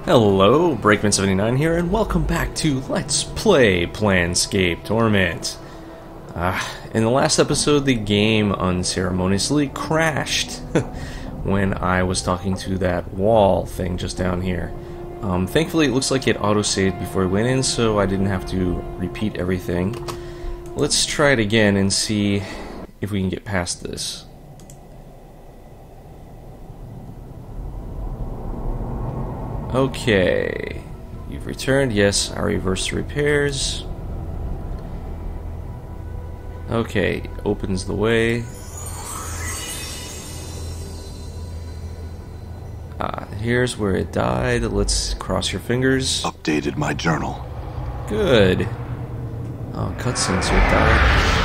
Hello, Breakman79 here, and welcome back to Let's Play Planescape Torment. In the last episode, the game unceremoniously crashed when I was talking to that wall thing just down here. Thankfully, it looks like it auto-saved before I went in, so I didn't have to repeat everything. Let's try it again and see if we can get past this. Okay, you've returned. Yes, I reversed the repairs. Okay, opens the way. Here's where it died. Let's cross your fingers. Updated my journal. Good. Oh, cutscenes here died.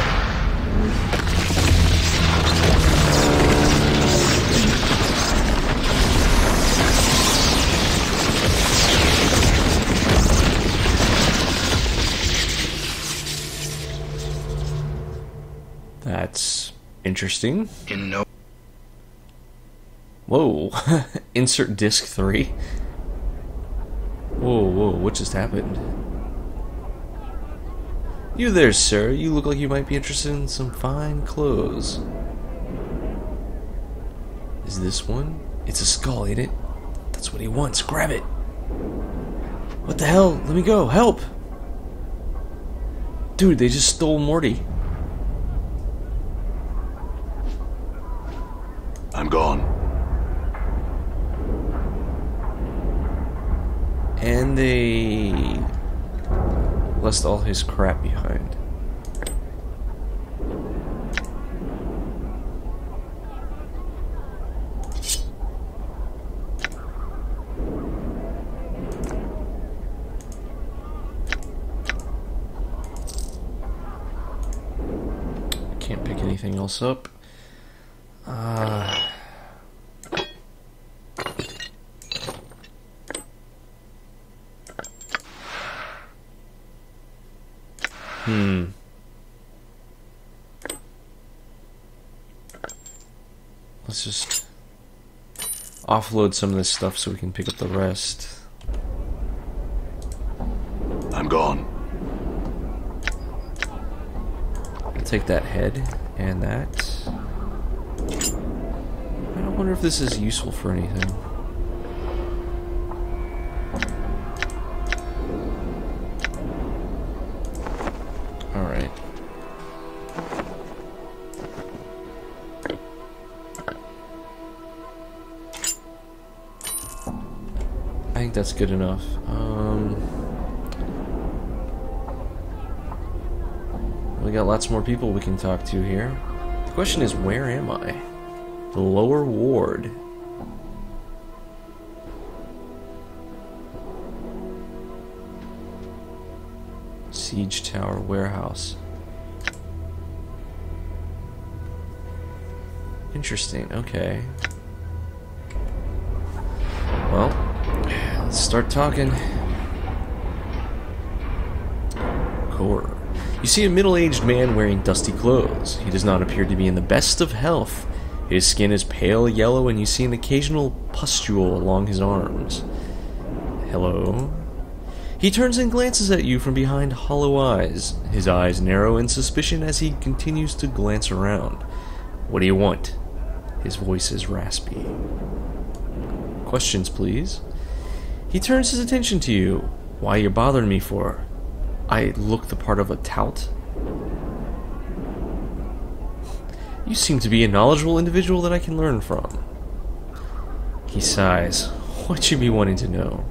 That's interesting. Whoa. Insert disc 3. Whoa, what just happened? You there, sir. You look like you might be interested in some fine clothes. Is this one? It's a skull, ain't it? That's what he wants. Grab it. What the hell? Let me go. Help! Dude, they just stole Morte. I'm gone. And they left all his crap behind. Can't pick anything else up. Let's just offload some of this stuff so we can pick up the rest. I'm gone. I'll take that head and that. I don't wonder if this is useful for anything. Alright. I think that's good enough. We got lots more people we can talk to here. The question is, where am I? The lower ward. Siege Tower Warehouse. Interesting, okay. Well, let's start talking. Core. You see a middle-aged man wearing dusty clothes. He does not appear to be in the best of health. His skin is pale yellow and you see an occasional pustule along his arms. Hello? He turns and glances at you from behind hollow eyes. His eyes narrow in suspicion as he continues to glance around. What do you want? His voice is raspy. Questions, please. He turns his attention to you. Why are you bothering me for? I look the part of a tout? You seem to be a knowledgeable individual that I can learn from. He sighs. What you be wanting to know?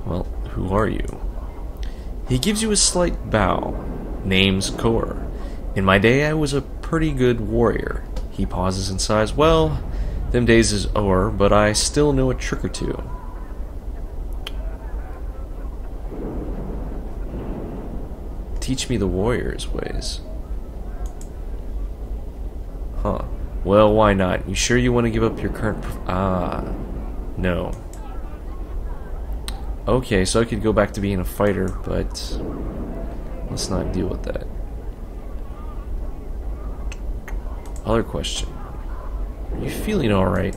Well, who are you? He gives you a slight bow. Name's Kor. In my day, I was a pretty good warrior. He pauses and sighs. Well, them days is o'er, but I still know a trick or two. Teach me the warrior's ways. Huh. Well, why not? You sure you want to give up your current no. Okay, so I could go back to being a fighter, but let's not deal with that. Other question. Are you feeling alright?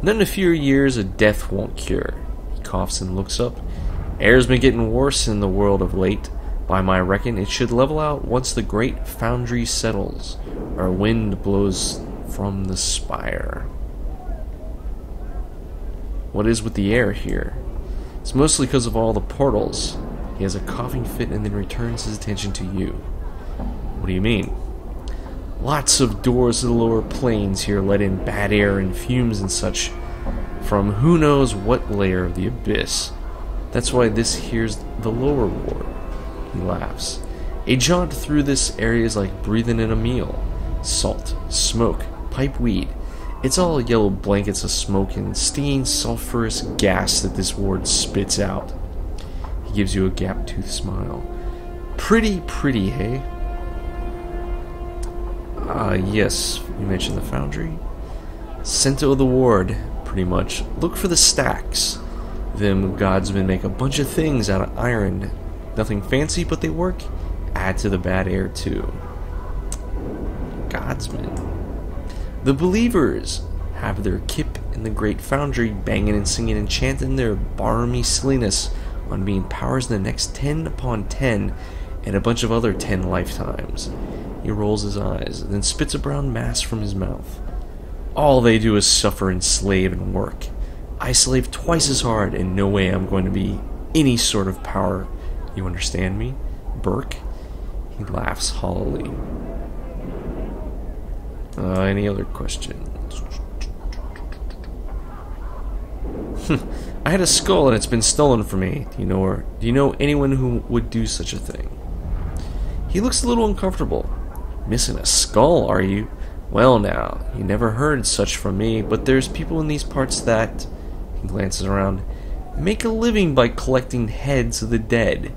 None in a few years a death won't cure. He coughs and looks up. Air's been getting worse in the world of late. By my reckon, it should level out once the great foundry settles, or wind blows from the spire. What is with the air here? It's mostly because of all the portals. He has a coughing fit and then returns his attention to you. What do you mean? Lots of doors to the lower planes here let in bad air and fumes and such from who knows what layer of the abyss. That's why this here's the lower ward. He laughs. A jaunt through this area is like breathing in a meal. Salt, smoke, pipe weed. It's all yellow blankets of smoke and stinging sulfurous gas that this ward spits out. He gives you a gap-toothed smile. Pretty, hey? Yes, you mentioned the foundry. Cento of the ward, pretty much. Look for the stacks. Them godsmen make a bunch of things out of iron. Nothing fancy, but they work. Add to the bad air, too. Godsmen. The believers have their kip in the great foundry, banging and singing and chanting their barmy silliness on being powers in the next 10 upon 10 and a bunch of other 10 lifetimes. He rolls his eyes, then spits a brown mass from his mouth. All they do is suffer and slave and work. I slave twice as hard, and no way I'm going to be any sort of power. You understand me, Burke? He laughs hollowly. Any other questions? I had a skull and it's been stolen from me. Do you know anyone who would do such a thing? He looks a little uncomfortable. Missing a skull, are you? Well now, you never heard such from me, but there's people in these parts that, he glances around, make a living by collecting heads of the dead.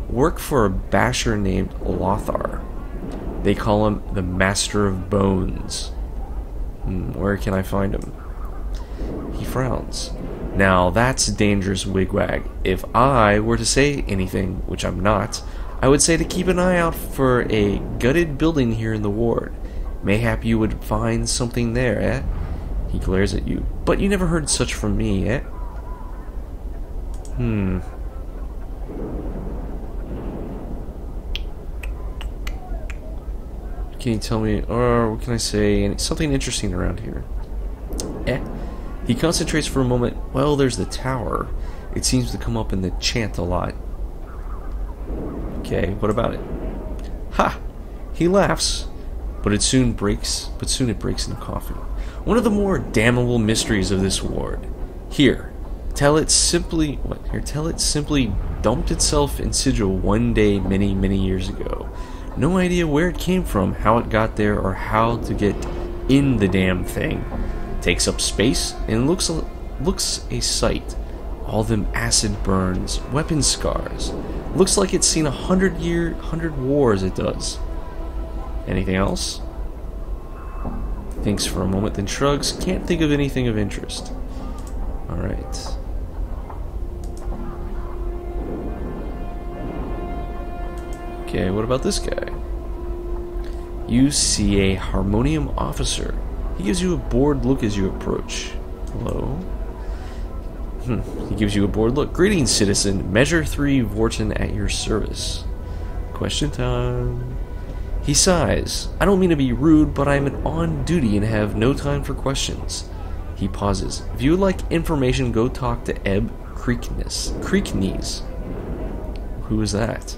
Work for a basher named Lothar. They call him the Master of Bones. Where can I find him? He frowns. Now that's a dangerous wigwag. If I were to say anything, which I'm not, I would say to keep an eye out for a gutted building here in the ward. Mayhap you would find something there, eh? He glares at you. But you never heard such from me, eh? Can you tell me, or what can I say, something interesting around here? He concentrates for a moment. Well, there's the tower. It seems to come up in the chant a lot. Okay, what about it? Ha! He laughs, but it soon breaks into coughing. One of the more damnable mysteries of this ward. Here, tell it simply dumped itself in sigil one day many, many years ago. No idea where it came from, how it got there, or how to get in the damn thing. Takes up space and looks a sight. All them acid burns, weapon scars. Looks like it's seen 100 wars, it does. Anything else? Thinks for a moment, then shrugs. Can't think of anything of interest. Alright. Okay, what about this guy? You see a harmonium officer. He gives you a bored look as you approach. Hello? He gives you a bored look. Greetings, citizen. Measure 3 Vorten at your service. Question time. He sighs. I don't mean to be rude, but I'm on duty and have no time for questions. He pauses. If you would like information, go talk to Ebb Creeknees. Who is that?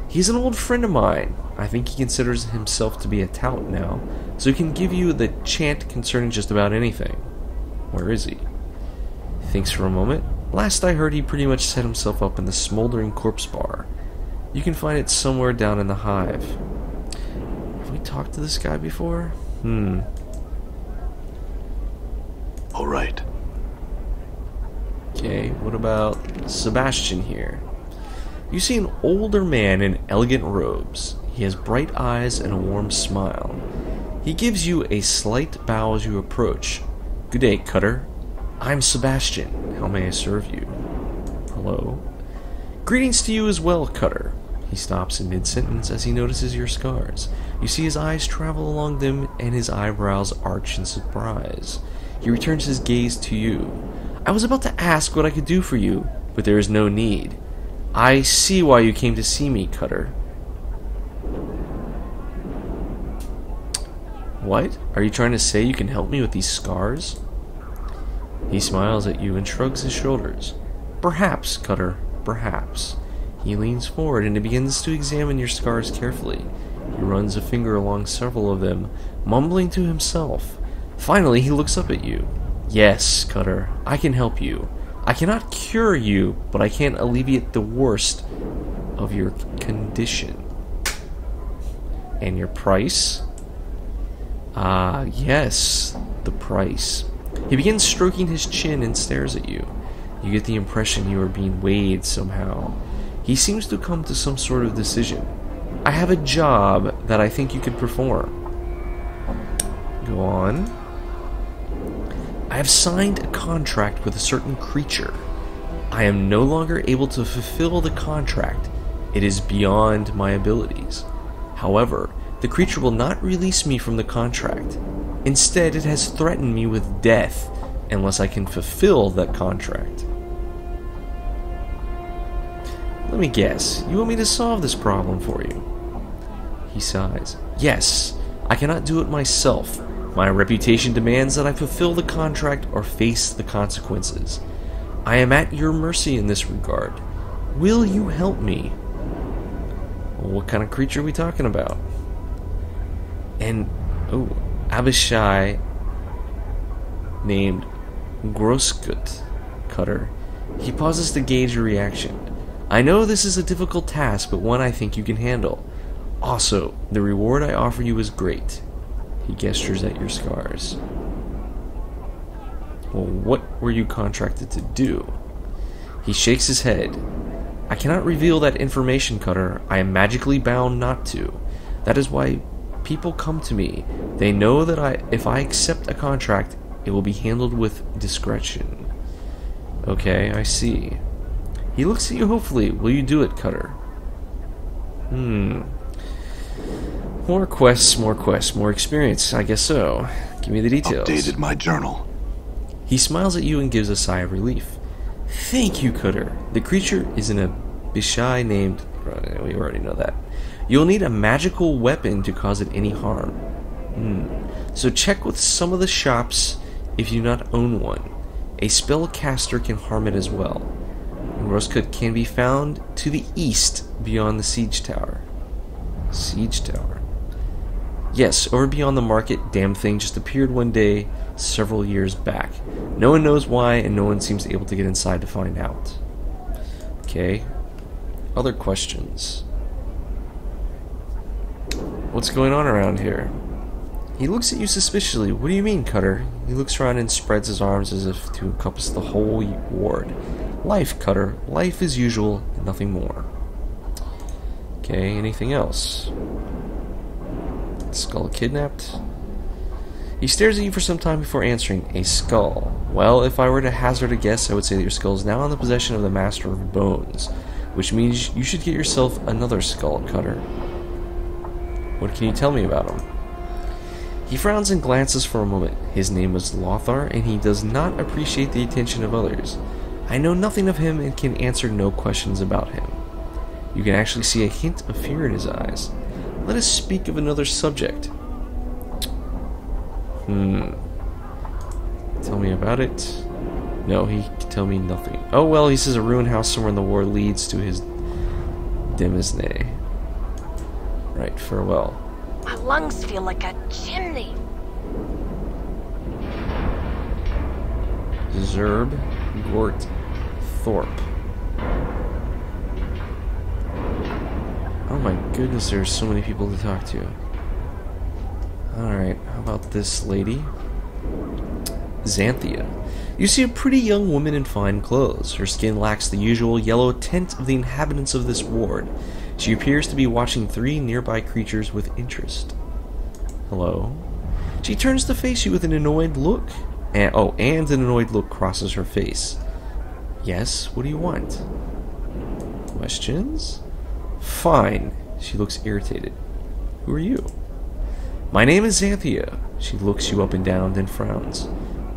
He's an old friend of mine. I think he considers himself to be a tout now, so he can give you the chant concerning just about anything. Where is he? Thinks for a moment. Last I heard, he pretty much set himself up in the smoldering corpse bar. You can find it somewhere down in the hive. Have we talked to this guy before? All right. Okay, what about Sebastian here? You see an older man in elegant robes. He has bright eyes and a warm smile. He gives you a slight bow as you approach. Good day, Cutter. I'm Sebastian. How may I serve you? Hello? Greetings to you as well, Cutter. He stops in mid-sentence as he notices your scars. You see his eyes travel along them and his eyebrows arch in surprise. He returns his gaze to you. I was about to ask what I could do for you, but there is no need. I see why you came to see me, Cutter. What? Are you trying to say you can help me with these scars? He smiles at you and shrugs his shoulders. Perhaps, Cutter, perhaps. He leans forward and begins to examine your scars carefully. He runs a finger along several of them, mumbling to himself. Finally, he looks up at you. Yes, Cutter, I can help you. I cannot cure you, but I can alleviate the worst of your condition. And your price? Ah, yes, the price. He begins stroking his chin and stares at you. You get the impression you are being weighed somehow. He seems to come to some sort of decision. I have a job that I think you could perform. Go on. I have signed a contract with a certain creature. I am no longer able to fulfill the contract. It is beyond my abilities. However, the creature will not release me from the contract. Instead, it has threatened me with death unless I can fulfill that contract. Let me guess, you want me to solve this problem for you? He sighs. Yes, I cannot do it myself. My reputation demands that I fulfill the contract or face the consequences. I am at your mercy in this regard. Will you help me? Well, what kind of creature are we talking about? And, Abishai named Groskut, Cutter. He pauses to gauge your reaction. I know this is a difficult task, but one I think you can handle. Also, the reward I offer you is great. He gestures at your scars. Well, what were you contracted to do? He shakes his head. I cannot reveal that information, Cutter. I am magically bound not to. That is why people come to me. They know that if I accept a contract, it will be handled with discretion. Okay, I see. He looks at you hopefully. Will you do it, Cutter? More quests, more experience. I guess so. Give me the details. Updated my journal. He smiles at you and gives a sigh of relief. Thank you, Cutter. The creature is an Abishai named... We already know that. You'll need a magical weapon to cause it any harm. So check with some of the shops if you do not own one. A spellcaster can harm it as well. Groskut can be found to the east beyond the siege tower. Siege tower? Yes, over beyond the market. Damn thing just appeared one day several years back. No one knows why, and no one seems able to get inside to find out. Okay. Other questions? What's going on around here? He looks at you suspiciously. What do you mean, Cutter? He looks around and spreads his arms as if to encompass the whole ward. Life, Cutter. Life as usual, and nothing more. Okay, anything else? Skull kidnapped? He stares at you for some time before answering. A skull. Well, if I were to hazard a guess, I would say that your skull is now in the possession of the Master of Bones, which means you should get yourself another skull, Cutter. What can you tell me about him? He frowns and glances for a moment. His name is Lothar, and he does not appreciate the attention of others. I know nothing of him and can answer no questions about him. You can actually see a hint of fear in his eyes. Let us speak of another subject. Tell me about it. No, he can tell me nothing. Oh well, he says a ruined house somewhere in the war leads to his Demisne. Right, farewell. My lungs feel like a chimney. Zerb Gort Thorpe. Oh my goodness, there's so many people to talk to. Alright, how about this lady? Xanthia. You see a pretty young woman in fine clothes. Her skin lacks the usual yellow tint of the inhabitants of this ward. She appears to be watching 3 nearby creatures with interest. Hello? She turns to face you with an annoyed look. And an annoyed look crosses her face. Yes, what do you want? Questions? Fine. She looks irritated. Who are you? My name is Xanthia. She looks you up and down, then frowns.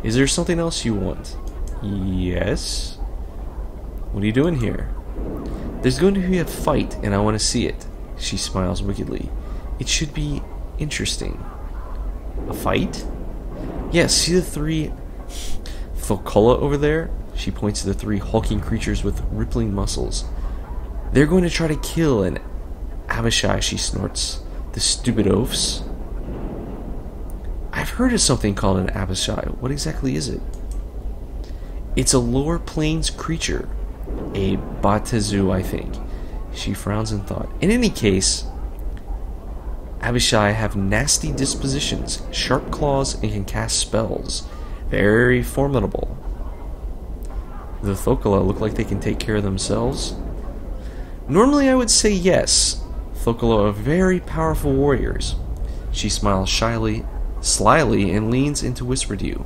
Is there something else you want? Yes. What are you doing here? There's going to be a fight, and I want to see it. She smiles wickedly. It should be interesting. A fight? Yes, see the 3 Thokula over there? She points to the 3 hulking creatures with rippling muscles. They're going to try to kill an Abishai, she snorts. The stupid oafs. I've heard of something called an Abishai. What exactly is it? It's a lower plains creature. A Batazu, I think. She frowns in thought. In any case, Abishai have nasty dispositions, sharp claws, and can cast spells. Very formidable. The Thokula look like they can take care of themselves. Normally I would say yes. Thokula are very powerful warriors. She smiles slyly, and leans in to whisper to you.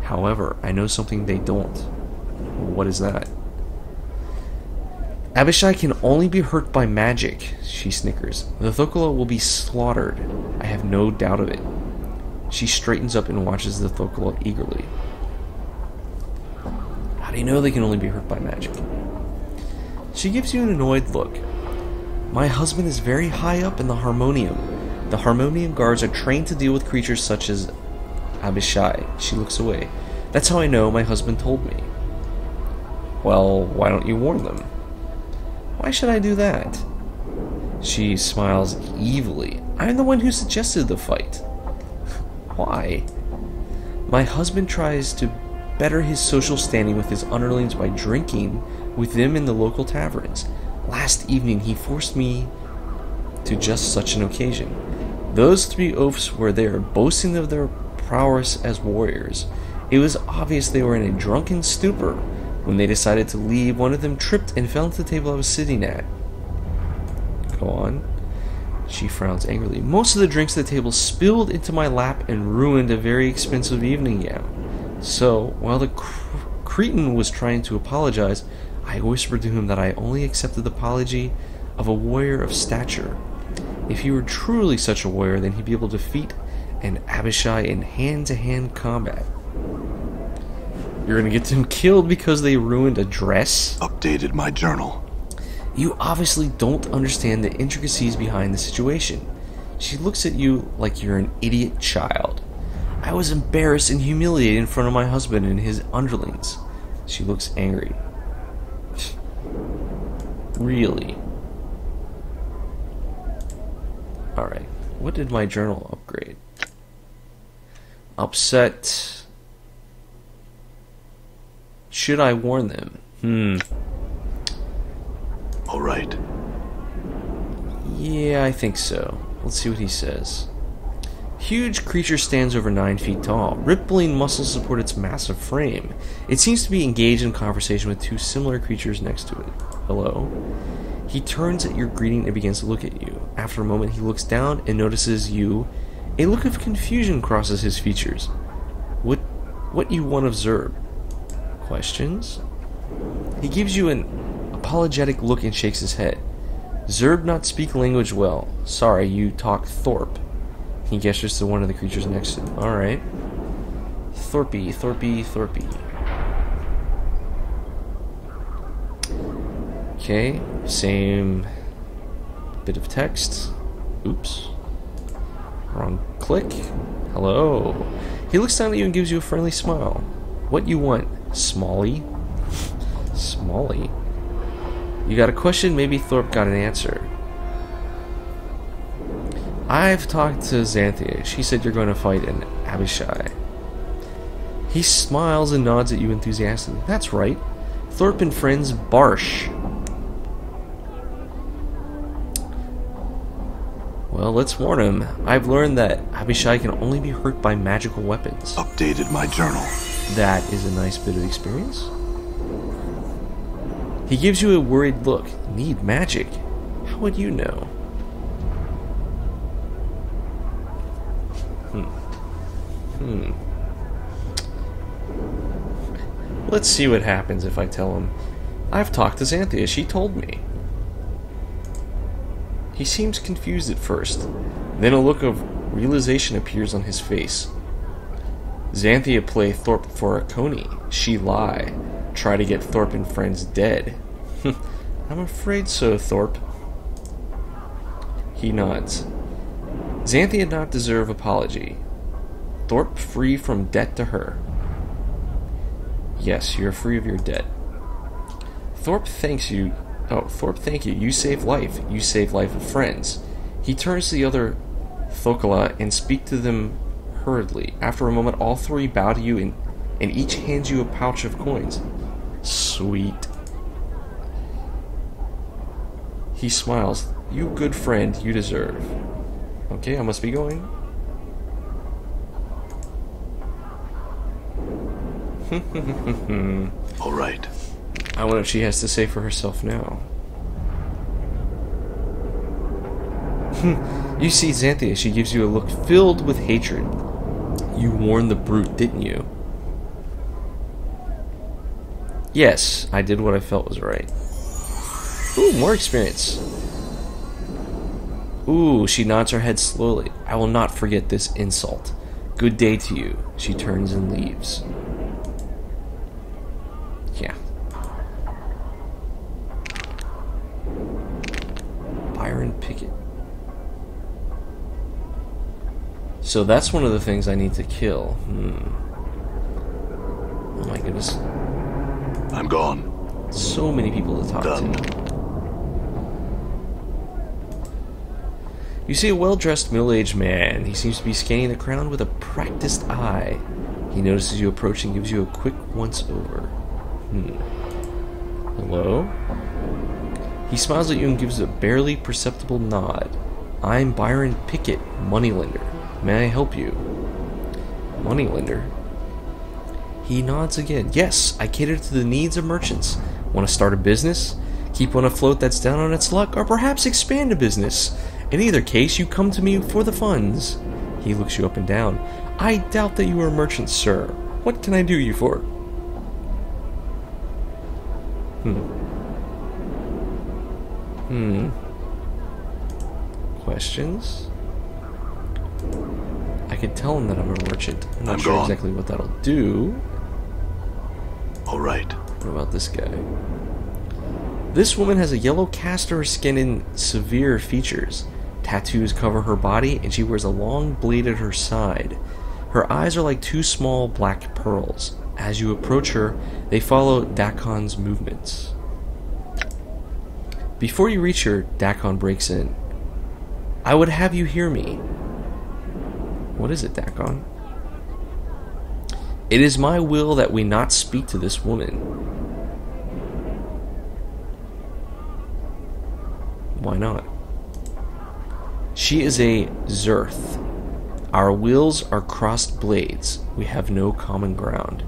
However, I know something they don't. What is that? Abishai can only be hurt by magic, she snickers. The Thokula will be slaughtered. I have no doubt of it. She straightens up and watches the Thokula eagerly. How do you know they can only be hurt by magic? She gives you an annoyed look. My husband is very high up in the Harmonium. The Harmonium guards are trained to deal with creatures such as Abishai. She looks away. That's how I know, my husband told me. Well, why don't you warn them? Why should I do that? She smiles evilly. I'm the one who suggested the fight. Why? My husband tries to better his social standing with his underlings by drinking with them in the local taverns. Last evening he forced me to just such an occasion. Those 3 oafs were there, boasting of their prowess as warriors. It was obvious they were in a drunken stupor. When they decided to leave, one of them tripped and fell into the table I was sitting at. Go on. She frowns angrily. Most of the drinks at the table spilled into my lap and ruined a very expensive evening gown. So, while the cretin was trying to apologize, I whispered to him that I only accepted the apology of a warrior of stature. If he were truly such a warrior, then he'd be able to defeat an Abishai in hand-to-hand combat. You're gonna get them killed because they ruined a dress? Updated my journal. You obviously don't understand the intricacies behind the situation. She looks at you like you're an idiot child. I was embarrassed and humiliated in front of my husband and his underlings. She looks angry. Really? Alright, what did my journal upgrade? Upset. Should I warn them? Alright. Yeah, I think so. Let's see what he says. Huge creature stands over 9 feet tall. Rippling muscles support its massive frame. It seems to be engaged in conversation with 2 similar creatures next to it. Hello? He turns at your greeting and begins to look at you. After a moment, he looks down and notices you. A look of confusion crosses his features. What you want of Zerb? Questions? He gives you an apologetic look and shakes his head. Zerb not speak language well. Sorry, you talk Thorpe. He gestures to one of the creatures next to him. Alright. Thorpe. Okay, same bit of text. Oops. Wrong click. Hello. He looks down at you and gives you a friendly smile. What you want, Smalley? Smalley? You got a question? Maybe Thorpe got an answer. I've talked to Xanthia. She said you're going to fight an Abishai. He smiles and nods at you enthusiastically. That's right. Thorpe and friends Barsh. Well, let's warn him. I've learned that Abishai can only be hurt by magical weapons. Updated my journal. That is a nice bit of experience. He gives you a worried look. Need magic? How would you know? Let's see what happens if I tell him. I've talked to Xanthia. She told me. He seems confused at first. Then a look of realization appears on his face. Xanthia play Thorpe for a coney. She lie. Try to get Thorpe and friends dead. I'm afraid so, Thorpe. He nods. Xanthia not deserve apology. Thorpe free from debt to her. Yes, you're free of your debt. Thorpe thanks you. Oh, Thorpe, thank you. You save life. You save life of friends. He turns to the other Thokala and speak to them hurriedly. After a moment, all three bow to you and each hands you a pouch of coins. Sweet. He smiles. You good friend, you deserve. Okay, I must be going. All right. I wonder what she has to say for herself now. You see Xanthia, she gives you a look filled with hatred. You warned the brute, didn't you? Yes, I did what I felt was right. Ooh, more experience. Ooh, she nods her head slowly. I will not forget this insult. Good day to you. She turns and leaves. Yeah. Byron Pickett. So that's one of the things I need to kill. Oh my goodness. I'm gone. So many people to talk Done. to. You see a well-dressed middle-aged man. He seems to be scanning the crowd with a practiced eye. He notices you approach and gives you a quick once-over. Hello? He smiles at you and gives a barely perceptible nod. I'm Byron Pickett, moneylender. May I help you? Moneylender? He nods again. Yes, I cater to the needs of merchants. Want to start a business? Keep one afloat that's down on its luck? Or perhaps expand a business? In either case, you come to me for the funds. He looks you up and down. I doubt that you are a merchant, sir. What can I do you for? Questions? I could tell him that I'm a merchant. I'm not sure exactly what that'll do. All right. What about this guy? This woman has a yellow cast to her skin and severe features. Tattoos cover her body, and she wears a long blade at her side. Her eyes are like two small black pearls. As you approach her, they follow Dak'kon's movements. Before you reach her, Dak'kon breaks in. I would have you hear me. What is it, Dak'kon? It is my will that we not speak to this woman. Why not? She is a Zerth. Our wills are crossed blades. We have no common ground.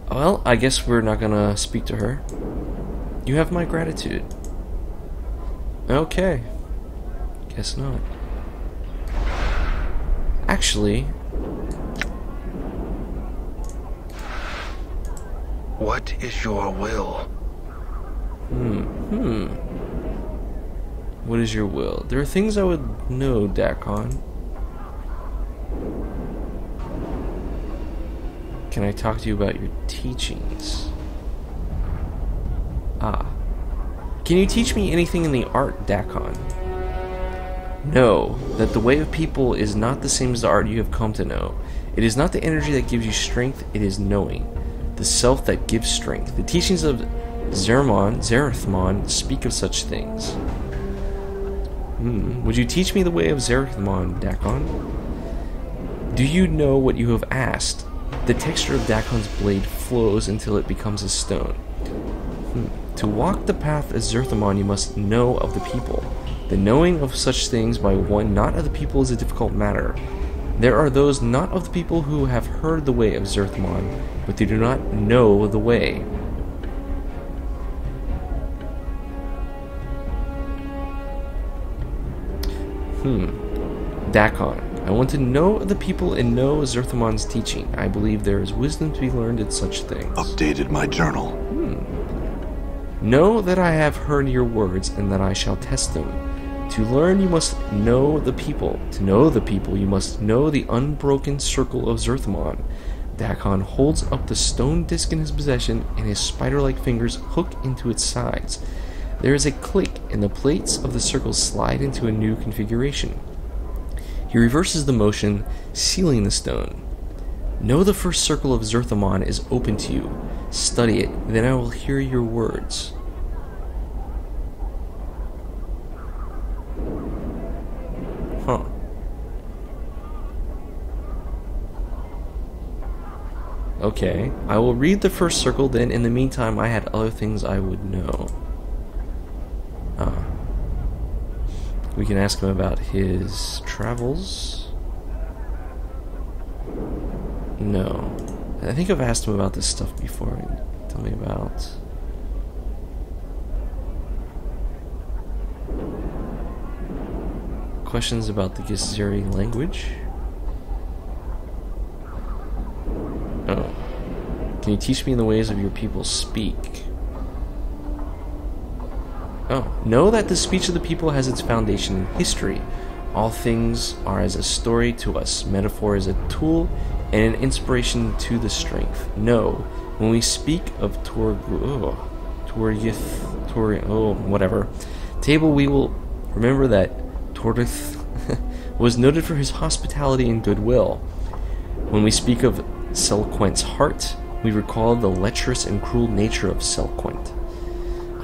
Well, I guess we're not gonna speak to her. You have my gratitude. Okay. Guess not. Actually... What is your will? What is your will? There are things I would know, Dakon. Can I talk to you about your teachings? Can you teach me anything in the art, Dakon? Know that the way of people is not the same as the art you have come to know. It is not the energy that gives you strength, it is knowing. The self that gives strength. The teachings of Zerethmon speak of such things. Would you teach me the way of Zerethmon, Dakon? Do you know what you have asked? The texture of Dakon's blade flows until it becomes a stone. To walk the path as Zerethmon, you must know of the people. The knowing of such things by one not of the people is a difficult matter. There are those not of the people who have heard the way of Zerethmon, but they do not know the way. Dakon. I want to know the people and know Zerethmon's teaching. I believe there is wisdom to be learned in such things. Updated my journal. Know that I have heard your words and that I shall test them. To learn, you must know the people. To know the people, you must know the unbroken circle of Zerthamon. Dakon holds up the stone disc in his possession, and his spider-like fingers hook into its sides. There is a click, and the plates of the circle slide into a new configuration. He reverses the motion, sealing the stone. Know the first circle of Zerthamon is open to you. Study it, then I will hear your words. Huh. Okay, I will read the first circle, then in the meantime I had other things I would know. We can ask him about his travels. No. I think I've asked him about this stuff before. Tell me about... questions about the Githzeri language. Oh. Can you teach me the ways of your people speak? Oh. Know that the speech of the people has its foundation in history. All things are as a story to us. Metaphor is a tool and an inspiration to the strength. Know, when we speak of whatever table, we will remember that Tortith was noted for his hospitality and goodwill. When we speak of Selquent's heart, we recall the lecherous and cruel nature of Selquent.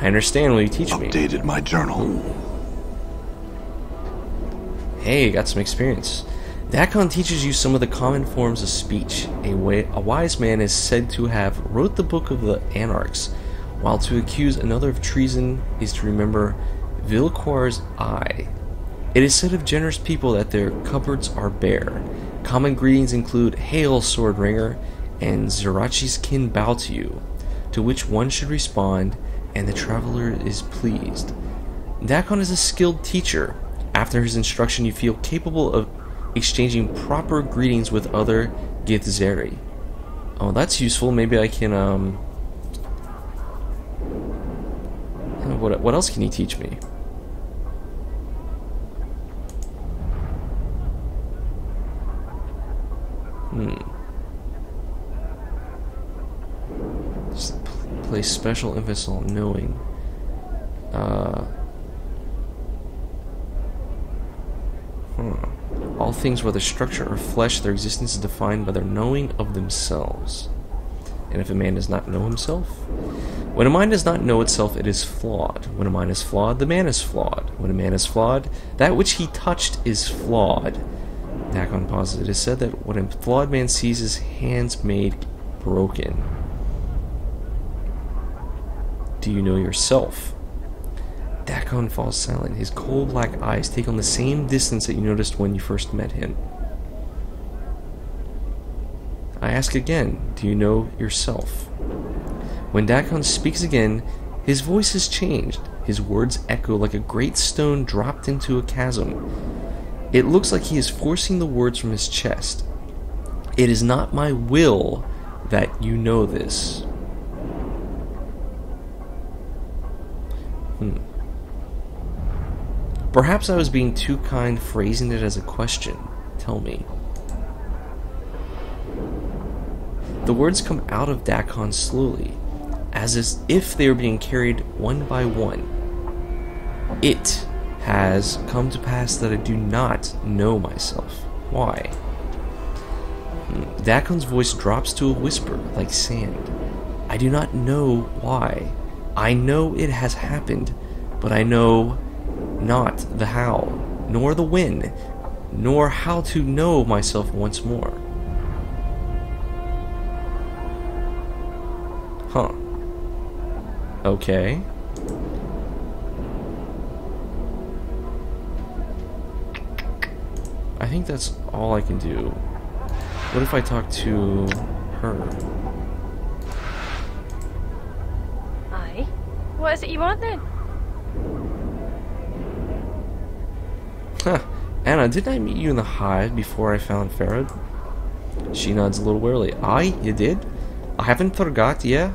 I understand. Will you teach me? Updated my journal. Hey, got some experience. Dakon teaches you some of the common forms of speech. A wise man is said to have wrote the book of the Anarchs, while to accuse another of treason is to remember Vilquar's eye. It is said of generous people that their cupboards are bare. Common greetings include "Hail, Sword Ringer," and "Zerachi's kin bow to you," to which one should respond, "And the traveler is pleased." Dakon is a skilled teacher. After his instruction, you feel capable of exchanging proper greetings with other Githzeri. Oh, that's useful. Maybe I can, What else can you teach me? Just place special emphasis on knowing. All things, whether structure or flesh, their existence is defined by their knowing of themselves. And if a man does not know himself? When a mind does not know itself, it is flawed. When a mind is flawed, the man is flawed. When a man is flawed, that which he touched is flawed. Dakon pauses. It is said that what a flawed man sees his hands made broken. Do you know yourself? Dakon falls silent. His coal black eyes take on the same distance that you noticed when you first met him. I ask again, do you know yourself? When Dakon speaks again, his voice has changed. His words echo like a great stone dropped into a chasm. It looks like he is forcing the words from his chest. It is not my will that you know this. Perhaps I was being too kind phrasing it as a question. Tell me. The words come out of Dakon slowly, as if they are being carried one by one. It has come to pass that I do not know myself. Why? Dakon's voice drops to a whisper, like sand. I do not know why. I know it has happened, but I know not the how, nor the when, nor how to know myself once more. Huh. Okay. I think that's all I can do. What if I talk to her? Aye. What is it you want then? Huh. Annah, didn't I meet you in the hive before I found Farad? She nods a little wearily. Aye, you did? I haven't forgot, yeah?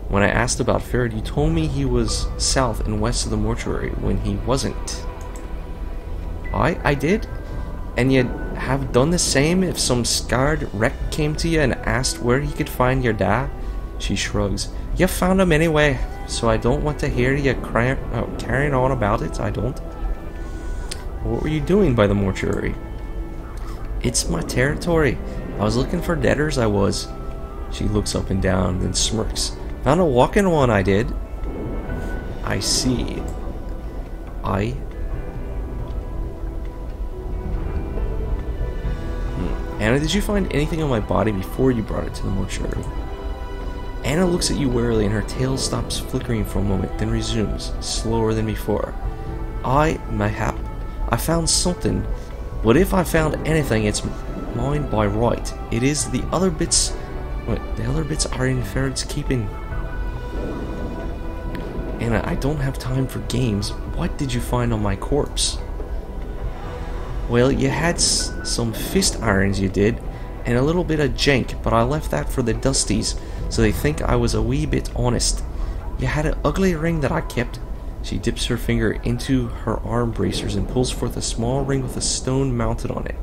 When I asked about Farad, you told me he was south and west of the mortuary when he wasn't. I did. And you'd have done the same if some scarred wreck came to you and asked where he could find your dad? She shrugs. You found him anyway, so I don't want to hear you carrying on about it, I don't. What were you doing by the mortuary? It's my territory. I was looking for debtors, I was. She looks up and down, then smirks. Found a walking one, I did. I see. Anna, did you find anything on my body before you brought it to the mortuary? Anna looks at you warily and her tail stops flickering for a moment, then resumes, slower than before. Mayhap, I found something, but if I found anything, it's mine by right. It is the other bits. The other bits are in Ferod's keeping. Anna, I don't have time for games. What did you find on my corpse? Well, you had some fist irons, you did, and a little bit of jank, but I left that for the dusties, so they think I was a wee bit honest. You had an ugly ring that I kept. She dips her finger into her arm bracers and pulls forth a small ring with a stone mounted on it.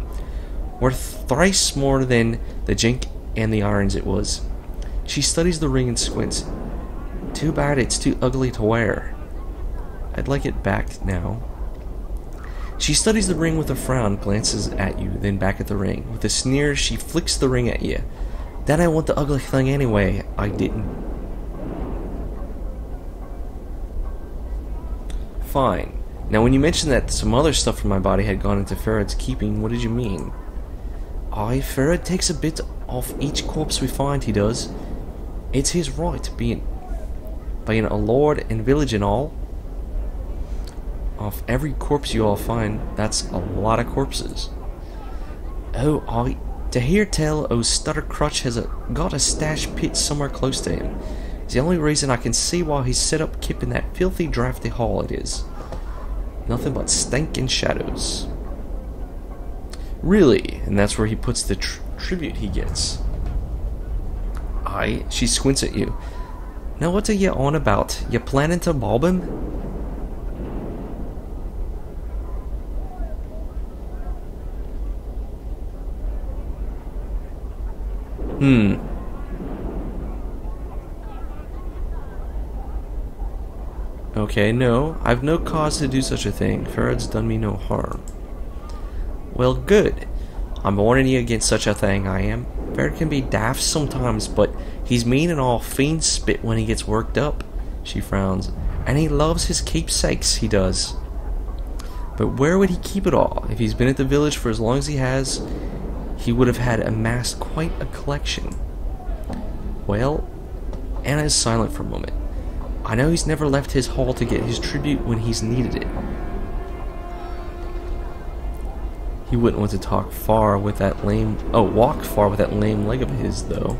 Worth thrice more than the jank and the irons it was. She studies the ring and squints. Too bad it's too ugly to wear. I'd like it back now. She studies the ring with a frown, glances at you, then back at the ring. With a sneer, she flicks the ring at you. Then I want the ugly thing anyway. I didn't. Fine. Now when you mentioned that some other stuff from my body had gone into Ferod's keeping, what did you mean? Ferod takes a bit off each corpse we find, he does. It's his right, being a lord and village and all. Off every corpse you all find, that's a lot of corpses. Oh, to hear tell, Stuttercrutch has got a stash pit somewhere close to him. It's the only reason I can see why he's set up kip in that filthy drafty hall it is. Nothing but stank and shadows. Really? And that's where he puts the tribute he gets. She squints at you. Now what are you on about? You planning to bob him? Okay, no, I've no cause to do such a thing. Ferod's done me no harm. Well, good. I'm warning you against such a thing, I am. Ferod can be daft sometimes, but he's mean and all fiend spit when he gets worked up. She frowns. And he loves his keepsakes, he does. But where would he keep it all? If he's been at the village for as long as he has, he would have had amassed quite a collection. Well, Anna is silent for a moment. I know he's never left his hall to get his tribute when he's needed it. He wouldn't want to walk far with that lame leg of his, though.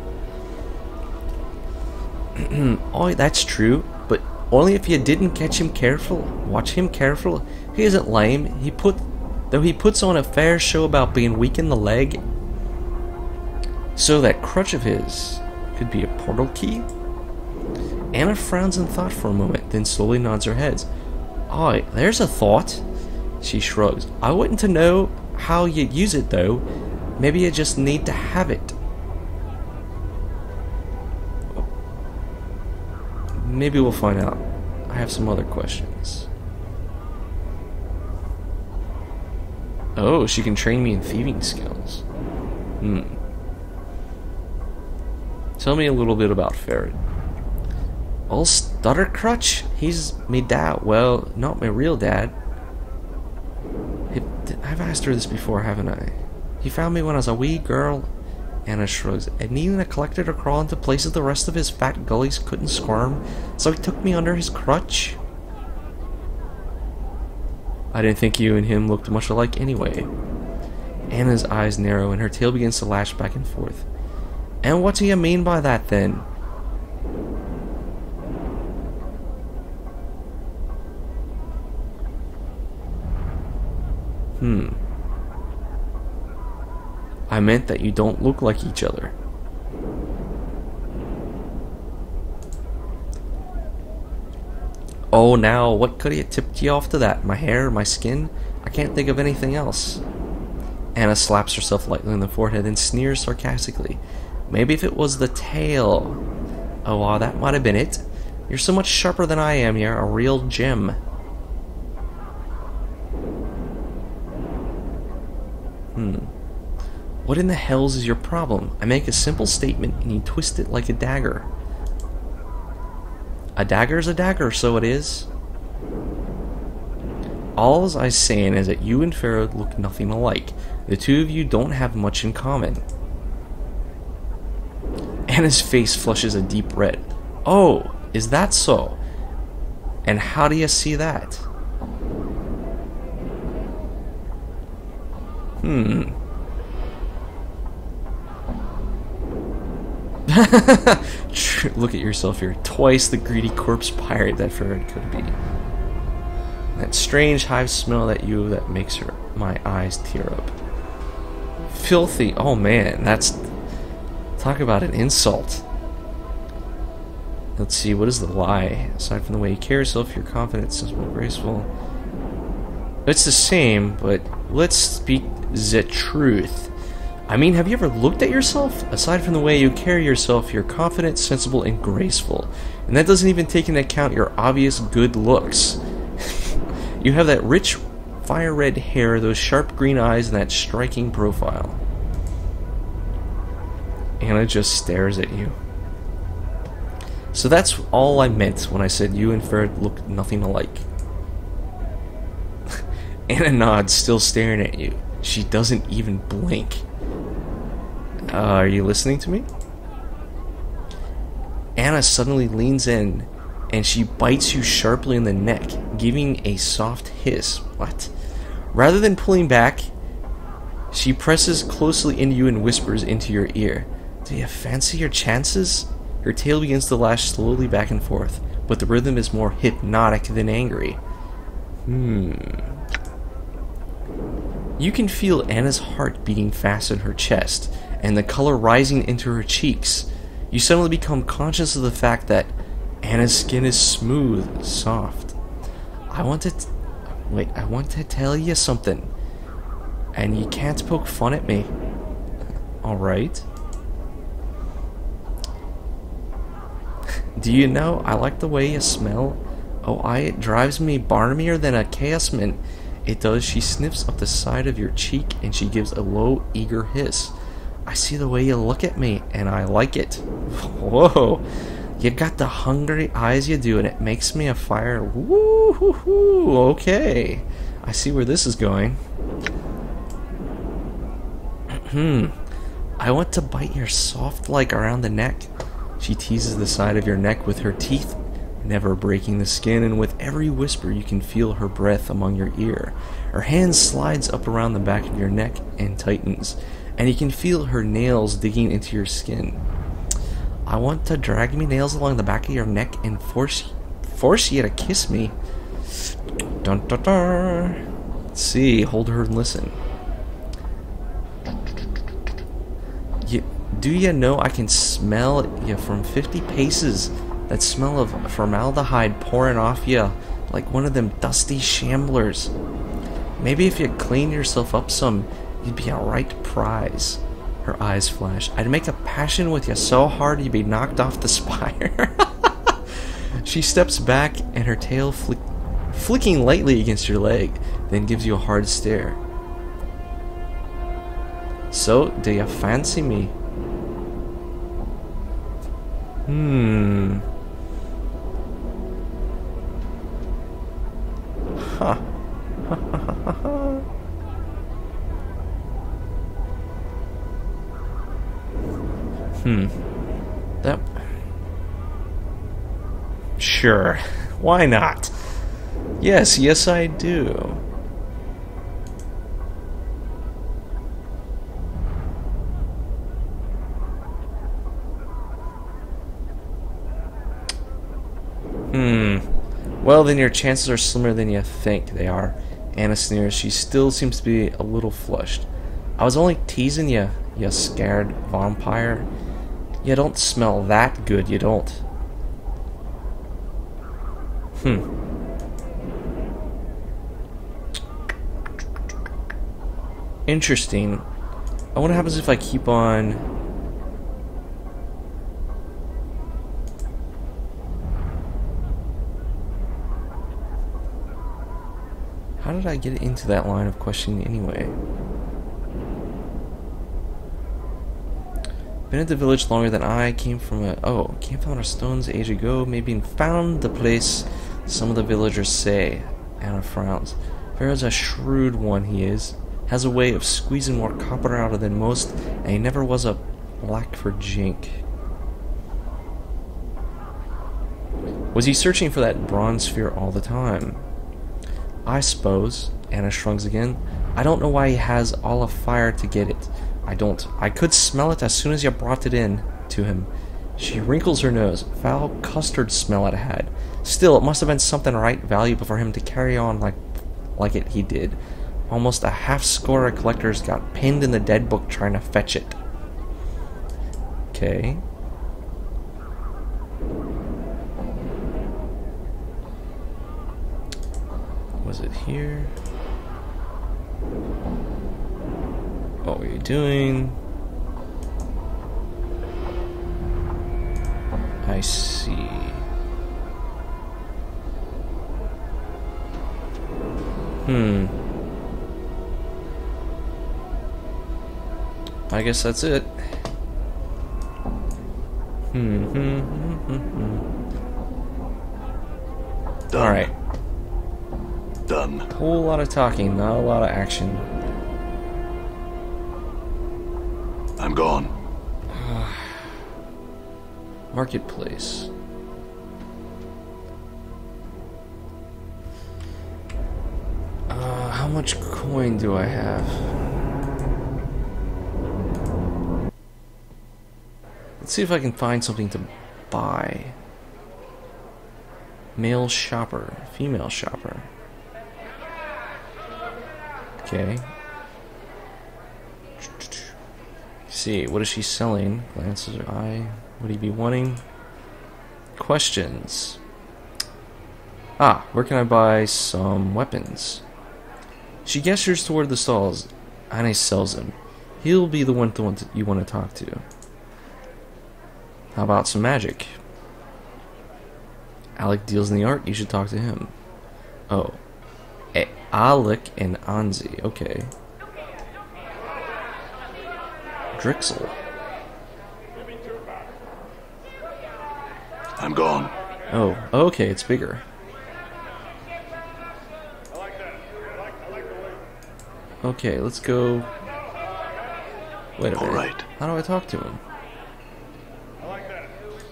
Oh, that's true, but only if you didn't catch him careful. Watch him careful. He isn't lame. He puts on a fair show about being weak in the leg. So that crutch of his could be a portal key? Anna frowns in thought for a moment, then slowly nods her head. Oh, there's a thought. She shrugs. I wouldn't to know how you use it, though. Maybe you just need to have it. Maybe we'll find out. I have some other questions. Oh, she can train me in thieving skills. Tell me a little bit about Ferod. Old Stuttercrutch? He's me dad. Well, not my real dad. I've asked her this before, haven't I? He found me when I was a wee girl. Anna shrugs. And needing a collector to crawl into places the rest of his fat gullies couldn't squirm, so he took me under his crutch. I didn't think you and him looked much alike anyway. Anna's eyes narrow and her tail begins to lash back and forth. And what do you mean by that, then? I meant that you don't look like each other. Oh, now, what could have tipped you off to that? My hair, my skin? I can't think of anything else. Anna slaps herself lightly on the forehead and sneers sarcastically. Maybe if it was the tail. Oh, wow, that might have been it. You're so much sharper than I am. You're a real gem. What in the hells is your problem? I make a simple statement and you twist it like a dagger. A dagger's a dagger, so it is. All I'm saying is that you and Farah look nothing alike. The two of you don't have much in common. Anna's face flushes a deep red. Oh, is that so? And how do you see that? Look at yourself here. Twice the greedy corpse pirate that Farah could be. That strange hive smell that makes my eyes tear up. Filthy. Oh man, that's... Talk about an insult. Let's see, what is the lie? Aside from the way you carry yourself, your confidence is more graceful. It's the same, but let's speak the truth. I mean, have you ever looked at yourself? Aside from the way you carry yourself, you're confident, sensible, and graceful. And that doesn't even take into account your obvious good looks. You have that rich, fire-red hair, those sharp green eyes, and that striking profile. Anna just stares at you. So that's all I meant when I said you and Farah look nothing alike. Anna nods, still staring at you. She doesn't even blink. Are you listening to me? Anna suddenly leans in and she bites you sharply in the neck, giving a soft hiss. What? Rather than pulling back, she presses closely into you and whispers into your ear. Do you fancy your chances? Her tail begins to lash slowly back and forth, but the rhythm is more hypnotic than angry. You can feel Anna's heart beating fast in her chest, and the color rising into her cheeks. You suddenly become conscious of the fact that Anna's skin is smooth, soft. I want to tell you something. And you can't poke fun at me. Alright? Do you know, I like the way you smell. Oh, it drives me barmier than a chaosman. It does. She sniffs up the side of your cheek and she gives a low, eager hiss. I see the way you look at me, and I like it. Whoa. You got the hungry eyes you do, and it makes me a fire. Woo-hoo-hoo. Okay. I see where this is going. I want to bite your soft leg around the neck. She teases the side of your neck with her teeth, never breaking the skin, and with every whisper you can feel her breath among your ear. Her hand slides up around the back of your neck and tightens, and you can feel her nails digging into your skin. I want to drag me nails along the back of your neck and force you to kiss me. Dun dun dun. Let's see, hold her and listen. Do you know I can smell you from 50 paces? That smell of formaldehyde pouring off you like one of them dusty shamblers. Maybe if you clean yourself up some, you'd be a right prize. Her eyes flash. I'd make a passion with you so hard you'd be knocked off the spire. She steps back and her tail flicking lightly against your leg, then gives you a hard stare. So, do you fancy me? Huh. That... Sure. Why not? Yes, I do. Well, then your chances are slimmer than you think they are. Anna sneers. She still seems to be a little flushed. I was only teasing you, you scared vampire. You don't smell that good, you don't. Interesting. I wonder what happens if I keep on... How did I get into that line of questioning anyway? Been at the village longer than I. Came from a stone's age ago. Maybe found the place some of the villagers say. Annah frowns. Pharaoh's a shrewd one, he is. Has a way of squeezing more copper out of than most, and he never was a lack for jink. Was he searching for that bronze sphere all the time? I suppose. Annah shrugs again. I don't know why he has all a fire to get it. I don't. I could smell it as soon as you brought it in to him. She wrinkles her nose. Foul custard smell it had. Still, it must have been something right valuable for him to carry on like it he did. Almost a half score of collectors got pinned in the dead book trying to fetch it. Okay. Was it here? What were you doing? I see. I guess that's it. Alright. Done. Whole lot of talking, not a lot of action. I'm gone. Marketplace. How much coin do I have? Let's see if I can find something to buy. Male shopper, female shopper. Okay. See, what is she selling? Glances her eye. Would he be wanting? Questions. Where can I buy some weapons? She gestures toward the stalls. Annah sells them. He'll be the one you want to talk to. How about some magic? Alec deals in the art. You should talk to him. Oh. Alec and Anzi. Okay. Drixel. I'm gone. Oh, okay, it's bigger. Okay, let's go. Wait a minute. All right. How do I talk to him?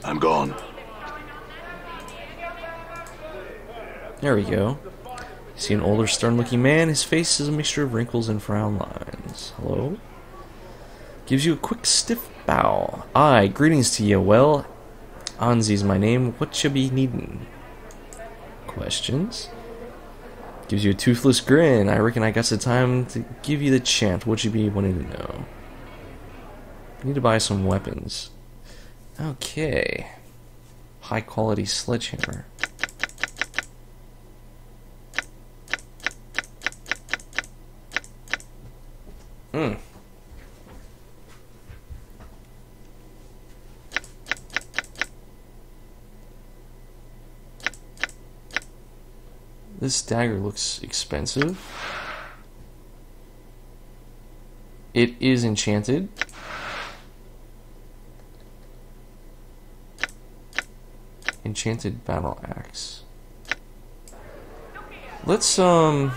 I'm gone. There we go. You see an older, stern-looking man. His face is a mixture of wrinkles and frown lines. Hello? Gives you a quick, stiff bow. Aye, greetings to you. Well, Anzi's my name. What you be needin'? Questions? Gives you a toothless grin. I reckon I got the time to give you the chant. What you be wanting to know? Need to buy some weapons. Okay. High quality sledgehammer. This dagger looks expensive. It is enchanted. Enchanted battle axe. Let's All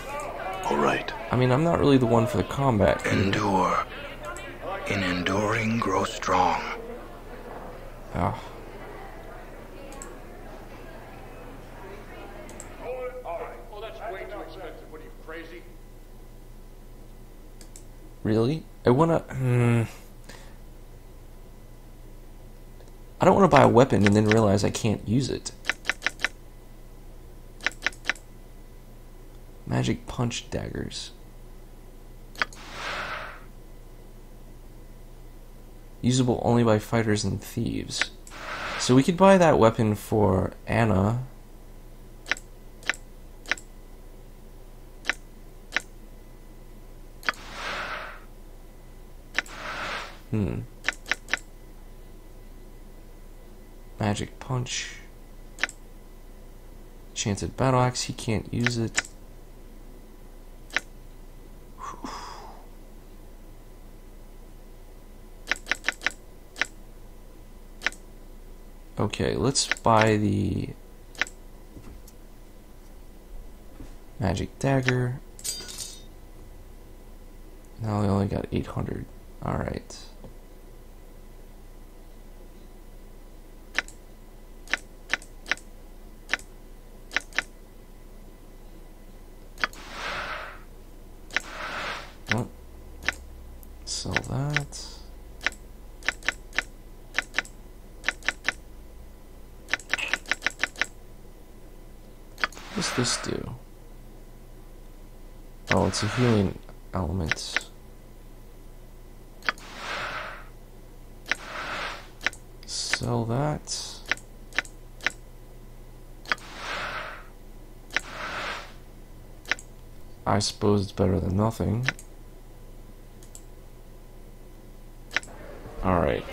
right. I mean, I'm not really the one for the combat. Endure. In enduring, grow strong. Oh. Really? I wanna. I don't want to buy a weapon and then realize I can't use it. Magic punch daggers. Usable only by fighters and thieves. So we could buy that weapon for Annah. Magic Punch. Enchanted Battle Axe, he can't use it. Okay, let's buy the Magic Dagger. Now we only got 800. Alright. Well, sell that. What does this do? Oh, it's a healing element. Sell that. I suppose it's better than nothing. Alright.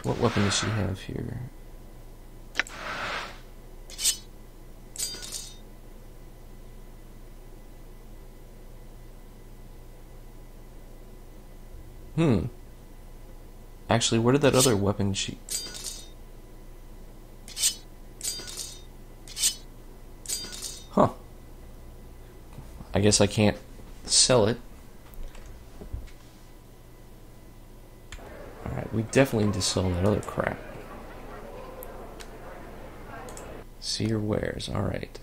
What weapon does she have here? Actually, where did that other weapon she... Huh. I guess I can't sell it. Alright, we definitely need to sell that other crap. See your wares, alright.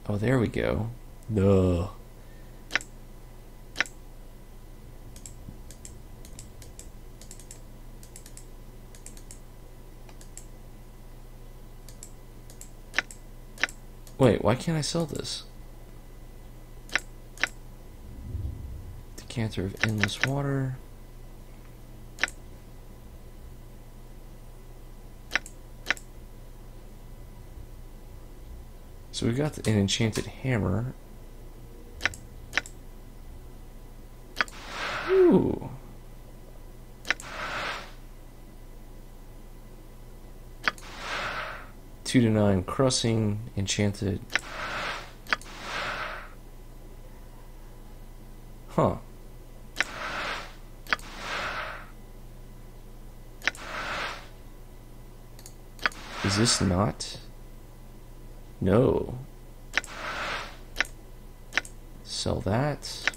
Oh, there we go. Duh. Wait, why can't I sell this? Decanter of Endless Water. So we got an enchanted hammer. Ooh. Two to 9 crossing, enchanted. Huh. Is this not? No. Sell that.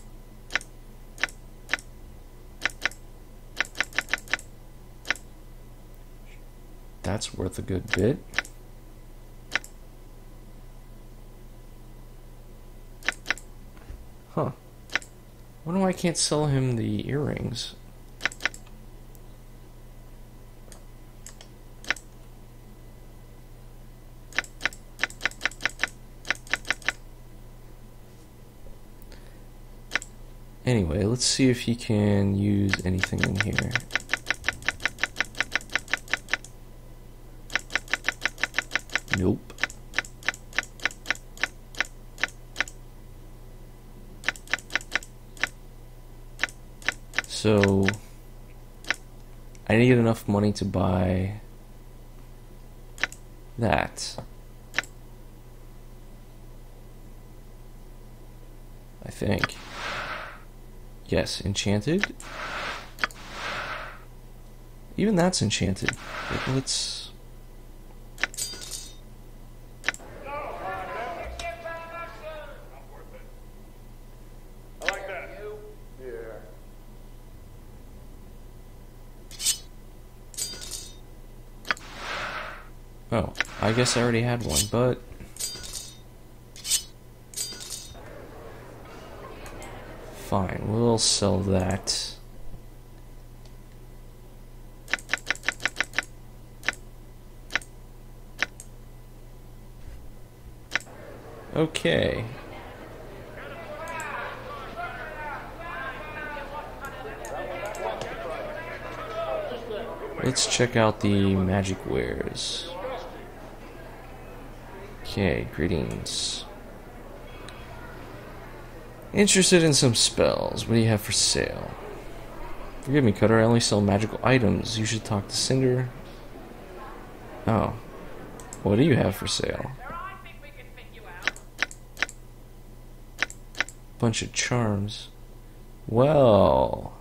That's worth a good bit. Huh. Wonder why I can't sell him the earrings. Anyway, let's see if he can use anything in here. Nope. So I need enough money to buy that. I think. Yes, enchanted. Even that's enchanted. Let's... Oh, I guess I already had one, but... Fine, we'll sell that. Okay. Let's check out the magic wares. Okay, greetings. Interested in some spells. What do you have for sale? Forgive me, Cutter, I only sell magical items. You should talk to Cinder. Oh. What do you have for sale? Bunch of charms. Well...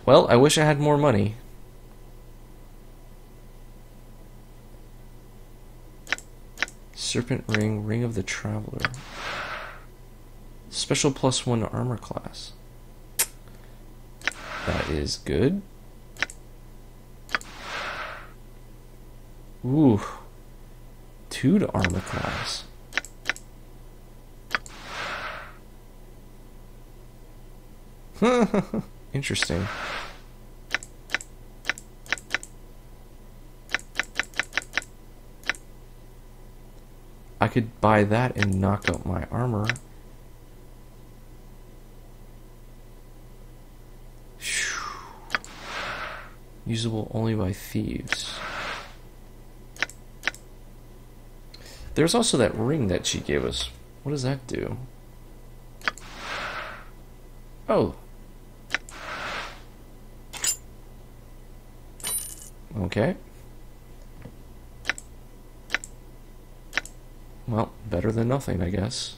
Well, I wish I had more money. Serpent Ring, Ring of the Traveler. Special +1 armor class. That is good. Ooh. 2 to armor class. Interesting. I could buy that and knock up my armor. Usable only by thieves. There's also that ring that she gave us. What does that do? Oh. Okay. Well, better than nothing, I guess.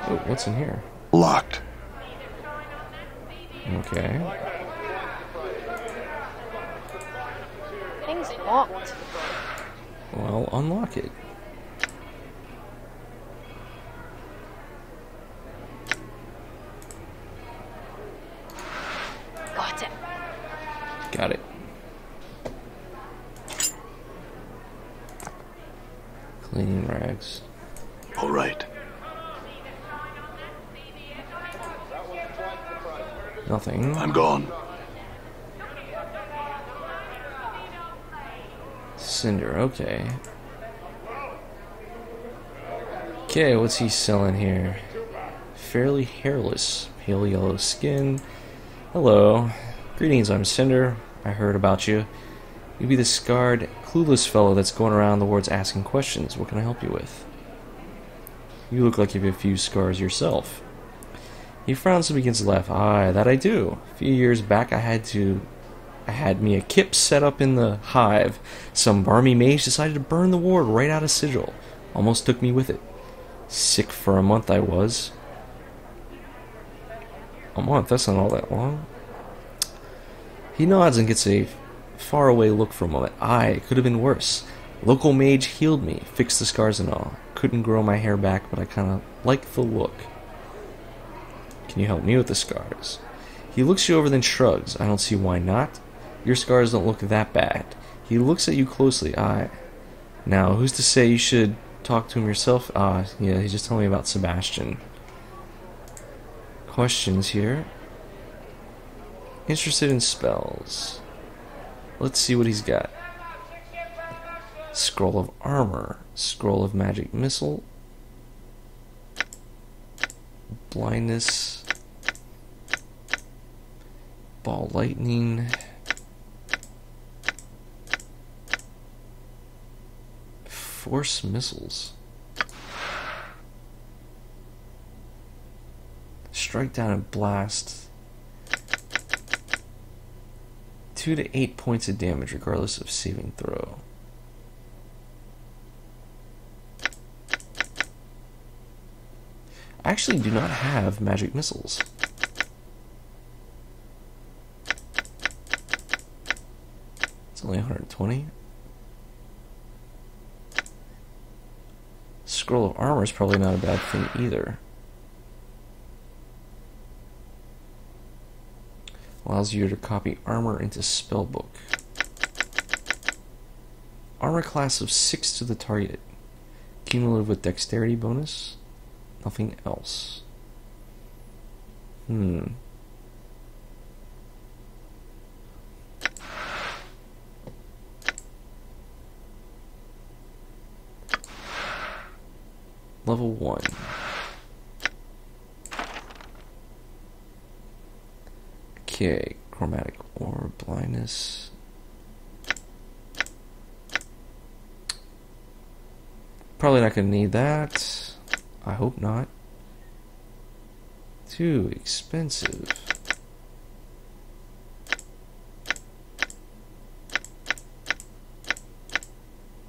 Oh, what's in here? Locked. Okay. Thing's locked. Well, unlock it. Got it. Got it. Cleaning rags. All right. Nothing. I'm gone. Cinder, okay. Okay, what's he selling here? Fairly hairless, pale yellow skin. Hello. Greetings, I'm Cinder. I heard about you. You be the scarred, clueless fellow that's going around the wards asking questions. What can I help you with? You look like you have a few scars yourself. He frowns and begins to laugh. Aye, that I do. A few years back I had me a kip set up in the hive. Some barmy mage decided to burn the ward right out of sigil. Almost took me with it. Sick for a month I was. A month? That's not all that long. He nods and gets a faraway look for a moment. Aye, it could have been worse. Local mage healed me, fixed the scars and all. Couldn't grow my hair back, but I kinda liked the look. Can you help me with the scars? He looks you over then shrugs. I don't see why not. Your scars don't look that bad. He looks at you closely. Aye. Now, who's to say you should talk to him yourself? Ah, yeah, he's just telling me about Sebastian. Questions here. Interested in spells. Let's see what he's got. Scroll of Armor. Scroll of Magic Missile. Blindness. Ball Lightning. Force Missiles. Strike down and blast. 2 to 8 points of damage regardless of saving throw. I actually do not have magic missiles. It's only 120. Scroll of Armor is probably not a bad thing either. Allows you to copy armor into spellbook. Armor class of 6 to the target. Cumulative with dexterity bonus. Nothing else. Level 1. Okay, chromatic orb, blindness. Probably not going to need that. I hope not. Too expensive.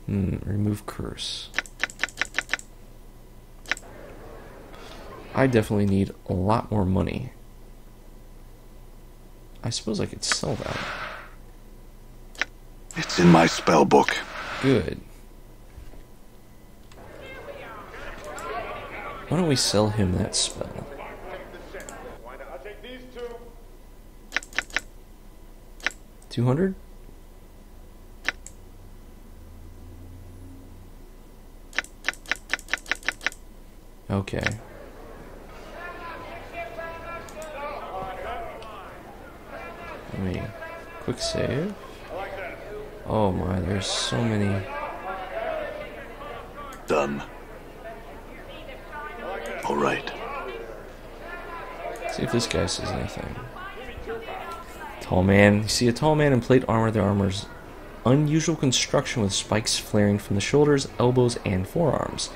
Remove curse. I definitely need a lot more money. I suppose I could sell that. It's in my spell book. Good. Why don't we sell him that spell? I'll take these two. 200? Okay. Let me quick save. Oh my, there's so many. Done. All right. See if this guy says anything. Tall man. You see a tall man in plate armor. The armor's unusual construction with spikes flaring from the shoulders, elbows, and forearms.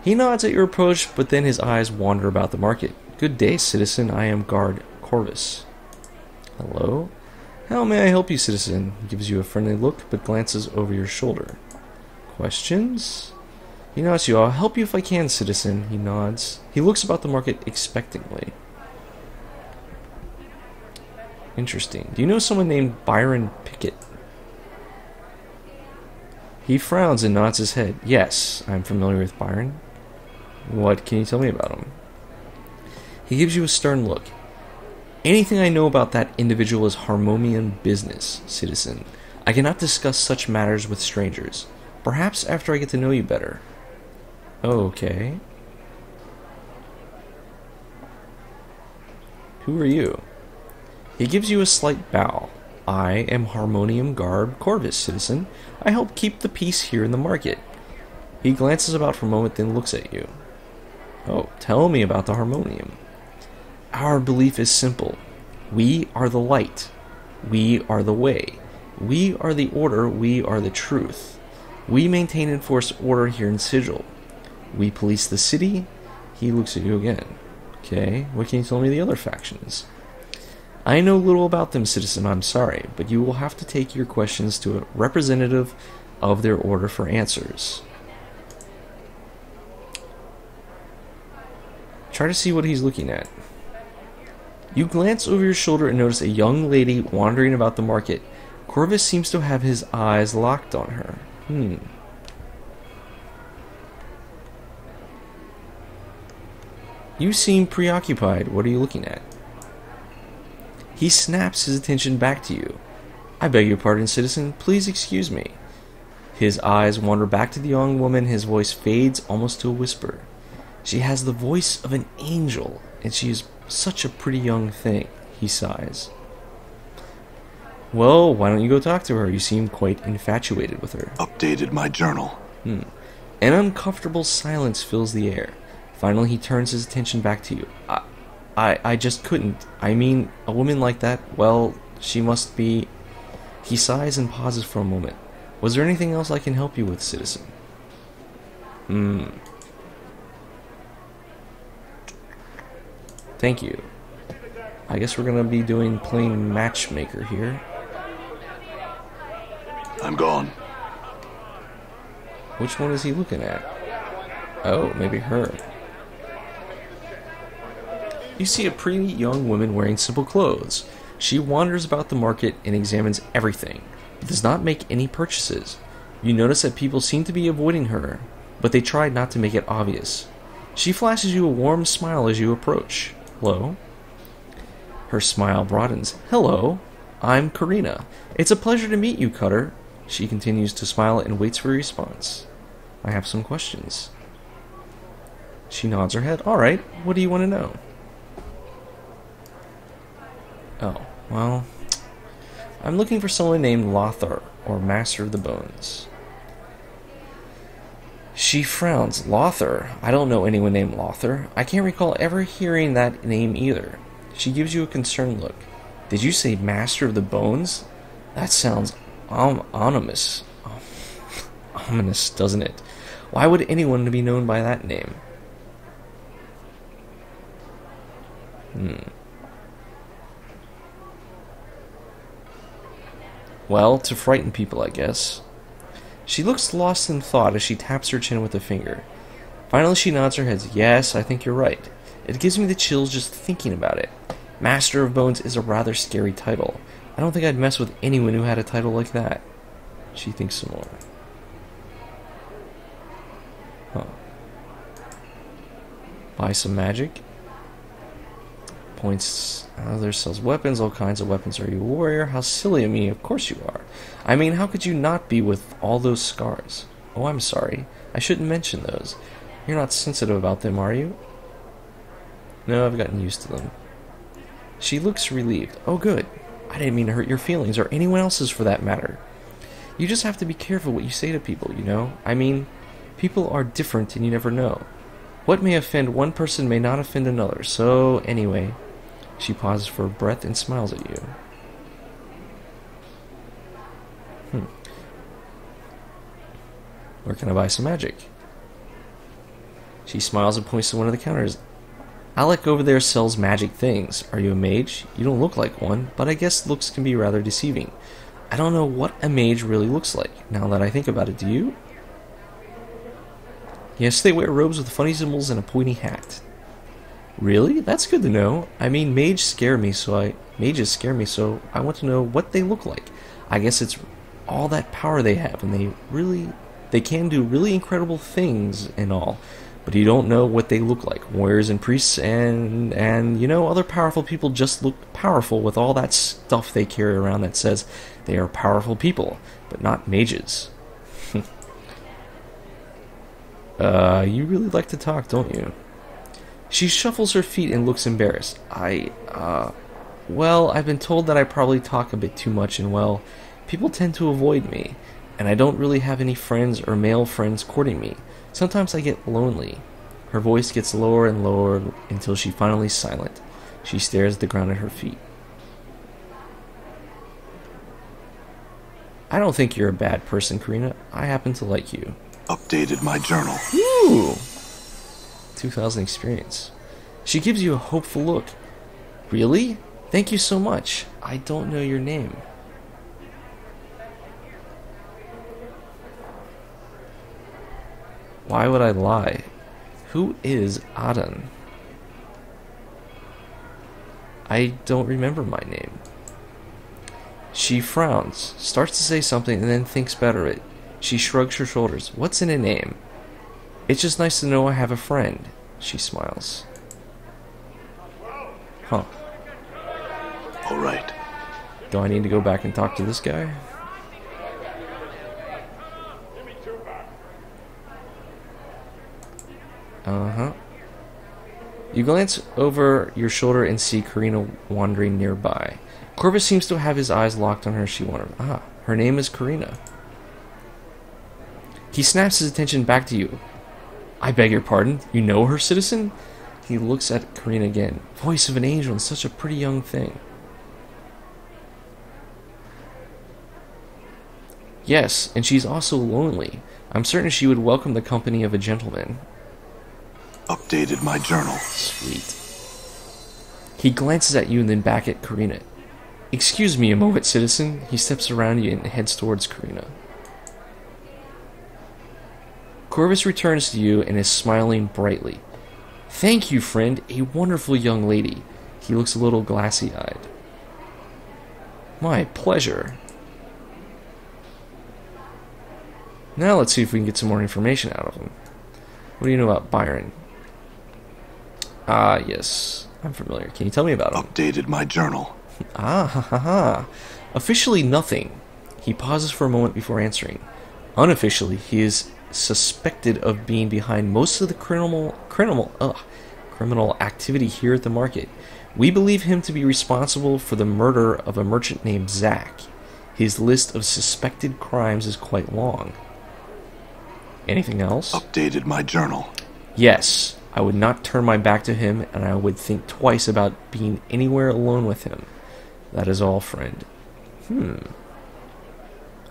He nods at your approach, but then his eyes wander about the market. Good day, citizen. I am guard Corvus. Hello? How may I help you, citizen? He gives you a friendly look, but glances over your shoulder. Questions? He nods you. I'll help you if I can, citizen. He nods. He looks about the market expectantly. Interesting. Do you know someone named Byron Pickett? He frowns and nods his head. Yes, I'm familiar with Byron. What can you tell me about him? He gives you a stern look. Anything I know about that individual is harmonium business, citizen. I cannot discuss such matters with strangers. Perhaps after I get to know you better. Okay. Who are you? He gives you a slight bow. I am Harmonium Guard Corvus, citizen. I help keep the peace here in the market. He glances about for a moment, then looks at you. Oh, tell me about the Harmonium. Our belief is simple. We are the light. We are the way. We are the order. We are the truth. We maintain and enforce order here in Sigil. We police the city. He looks at you again. Okay, what can you tell me of the other factions? I know little about them, citizen, I'm sorry, but you will have to take your questions to a representative of their order for answers. Try to see what he's looking at. You glance over your shoulder and notice a young lady wandering about the market. Corvus seems to have his eyes locked on her. You seem preoccupied. What are you looking at? He snaps his attention back to you. I beg your pardon, citizen. Please excuse me. His eyes wander back to the young woman. His voice fades almost to a whisper. She has the voice of an angel, and she is such a pretty young thing. He sighs. Well, why don't you go talk to her? You seem quite infatuated with her. Updated my journal. An uncomfortable silence fills the air. Finally, he turns his attention back to you. I just couldn't. I mean, a woman like that, well, she must be... He sighs and pauses for a moment. Was there anything else I can help you with, citizen? Thank you. I guess we're gonna be doing plain matchmaker here. I'm gone. Which one is he looking at? Oh, maybe her. You see a pretty young woman wearing simple clothes. She wanders about the market and examines everything, but does not make any purchases. You notice that people seem to be avoiding her, but they try not to make it obvious. She flashes you a warm smile as you approach. Hello? Her smile broadens. Hello, I'm Karina. It's a pleasure to meet you, Cutter. She continues to smile and waits for a response. I have some questions. She nods her head. Alright, what do you want to know? Oh, well, I'm looking for someone named Lothar, or Master of the Bones. She frowns. Lothar? I don't know anyone named Lothar. I can't recall ever hearing that name either. She gives you a concerned look. Did you say Master of the Bones? That sounds ominous. Ominous, doesn't it? Why would anyone be known by that name? Well, to frighten people, I guess. She looks lost in thought as she taps her chin with a finger. Finally, she nods her head. Yes, I think you're right. It gives me the chills just thinking about it. Master of Bones is a rather scary title. I don't think I'd mess with anyone who had a title like that. She thinks some more. Huh. Buy some magic. Points. There sells weapons, all kinds of weapons. Are you a warrior? How silly of me. Of course you are. I mean, how could you not be with all those scars? Oh, I'm sorry. I shouldn't mention those. You're not sensitive about them, are you? No, I've gotten used to them. She looks relieved. Oh, good. I didn't mean to hurt your feelings, or anyone else's for that matter. You just have to be careful what you say to people, you know? I mean, people are different and you never know. What may offend one person may not offend another. So, anyway, she pauses for a breath and smiles at you. Where can I buy some magic? She smiles and points to one of the counters. Alec over there sells magic things. Are you a mage? You don't look like one, but I guess looks can be rather deceiving. I don't know what a mage really looks like, now that I think about it, do you? Yes, they wear robes with funny symbols and a pointy hat. Really? That's good to know. I mean, mages scare me, so I want to know what they look like. I guess it's all that power they have, and they can do really incredible things and all. But you don't know what they look like. Warriors and priests and other powerful people just look powerful with all that stuff they carry around that says they are powerful people, but not mages. You really like to talk, don't you? She shuffles her feet and looks embarrassed. Well, I've been told that I probably talk a bit too much, and well, people tend to avoid me, and I don't really have any friends or male friends courting me. Sometimes I get lonely. Her voice gets lower and lower until she finally is silent. She stares at the ground at her feet. I don't think you're a bad person, Karina. I happen to like you. Updated my journal. Ooh! 2,000 experience. She gives you a hopeful look. Really? Thank you so much. I don't know your name. Why would I lie? Who is Adan? I don't remember my name. She frowns, starts to say something, and then thinks better of it. She shrugs her shoulders. What's in a name? It's just nice to know I have a friend. She smiles. Huh. All right. Do I need to go back and talk to this guy? Uh-huh. You glance over your shoulder and see Karina wandering nearby. Corvus seems to have his eyes locked on her. She wonders, her name is Karina. He snaps his attention back to you. I beg your pardon? You know her, citizen? He looks at Karina again. Voice of an angel and such a pretty young thing. Yes, and she's also lonely. I'm certain she would welcome the company of a gentleman. Updated my journal. Sweet. He glances at you and then back at Karina. Excuse me a moment, citizen. He steps around you and heads towards Karina. Corvus returns to you and is smiling brightly. Thank you, friend. A wonderful young lady. He looks a little glassy-eyed. My pleasure. Now let's see if we can get some more information out of him. What do you know about Byron? Yes. I'm familiar. Can you tell me about him? Updated my journal. Officially nothing. He pauses for a moment before answering. Unofficially, he is suspected of being behind most of the criminal activity here at the market. We believe him to be responsible for the murder of a merchant named Zach. His list of suspected crimes is quite long. Anything else? Updated my journal. Yes, I would not turn my back to him, and I would think twice about being anywhere alone with him. That is all, friend.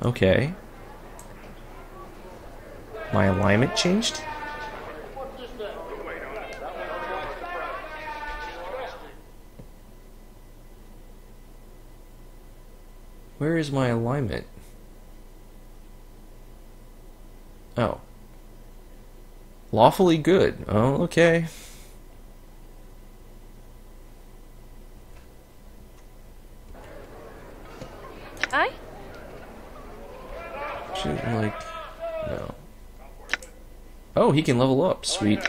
Okay. My alignment changed? Where is my alignment? Oh. Lawfully good. Oh, okay. Aye? Should, like, no. Oh, he can level up. Sweet.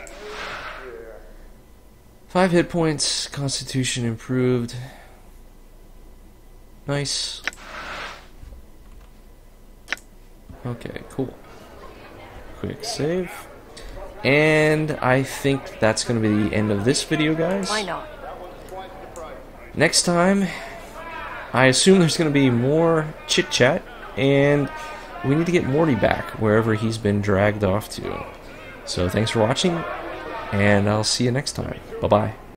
5 hit points. Constitution improved. Nice. Okay, cool. Quick save. And I think that's going to be the end of this video, guys. Why not? Next time, I assume there's going to be more chit-chat, and we need to get Morte back wherever he's been dragged off to. So thanks for watching, and I'll see you next time. Bye-bye.